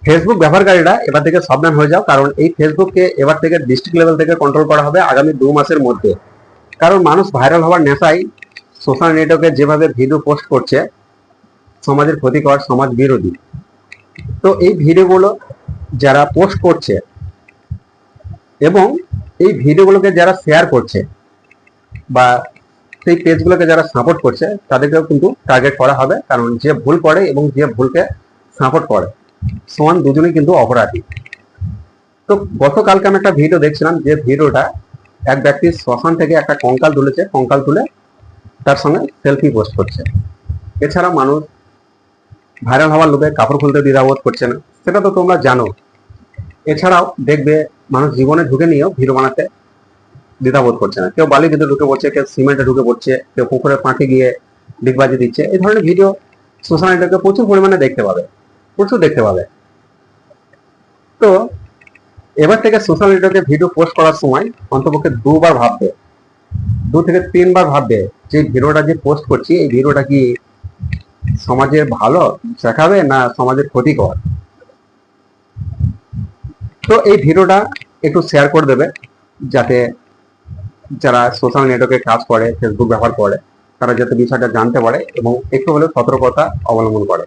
Facebook ব্যবহারকারীরা এবার থেকে সাবধান হয়ে যাও, কারণ এই ফেসবুককে এবার থেকে ডিস্ট্রিক্ট লেভেল থেকে কন্ট্রোল করা হবে আগামী 2 মাসের মধ্যে। কারণ মানুষ ভাইরাল হওয়ার নেশায় সোশ্যাল নেটওয়ার্কে যেভাবে ভিডিও পোস্ট করছে সমাজের ক্ষতিকর, সমাজ বিরোধী, তো এই ভিডিওগুলো যারা পোস্ট করছে এবং এই ভিডিওগুলোকে যারা শেয়ার করছে বা সেই পেজগুলোকে যারা সাপোর্ট করছে তাদেরকেও কিন্তু টার্গেট করা হবে, কারণ যে ভুল করে এবং যে ভুলকে সাপোর্ট করে সমান দুজনেই কিন্তু অপরাধী। তো গতকালকে আমি একটা ভিডিও দেখছিলাম, যে ভিডিওটা এক ব্যক্তি শ্মশান থেকে একটা কঙ্কাল তুলেছে, কঙ্কাল তুলে তার সঙ্গে সেলফি পোস্ট করছে। এছাড়া মানুষ ভাইরাল হওয়ার লোভে কাপড় খুলতে দ্বিধাবোধ করছে না, সেটা তো তোমরা জানো। এছাড়াও দেখবে মানুষ জীবনে ঢুকে নিয়েও ভিডিও বানাতে দ্বিধাবোধ করছে না, কেউ বালির ভিতরে ঢুকে পড়ছে, কেউ সিমেন্টে ঢুকে পড়ছে, কেউ পুকুরে পাঁঠে গিয়ে ডিগবাজি দিচ্ছে। এই ধরনের ভিডিও সোশ্যাল মিডিয়াকে প্রচুর পরিমাণে দেখতে পাবে, প্রচুর দেখতে পাবে। তো এবার থেকে সোশ্যাল মিডিয়াতে ভিডিও পোস্ট করার সময় অন্তপক্ষে 2 বার ভাববে, 2 থেকে 3 বার ভাববে যে ভিডিওটা যে পোস্ট করছি এই ভিডিওটা কি সমাজের ভালো দেখাবে না সমাজের ক্ষতিকর। তো এই ভিডিওটা একটু শেয়ার করে দেবে, যাতে যারা সোশ্যাল নেটওয়ার্কে কাজ করে, ফেসবুক ব্যবহার করে, তারা যাতে বিষয়টা জানতে পারে এবং একটু হলেও সতর্কতা অবলম্বন করে।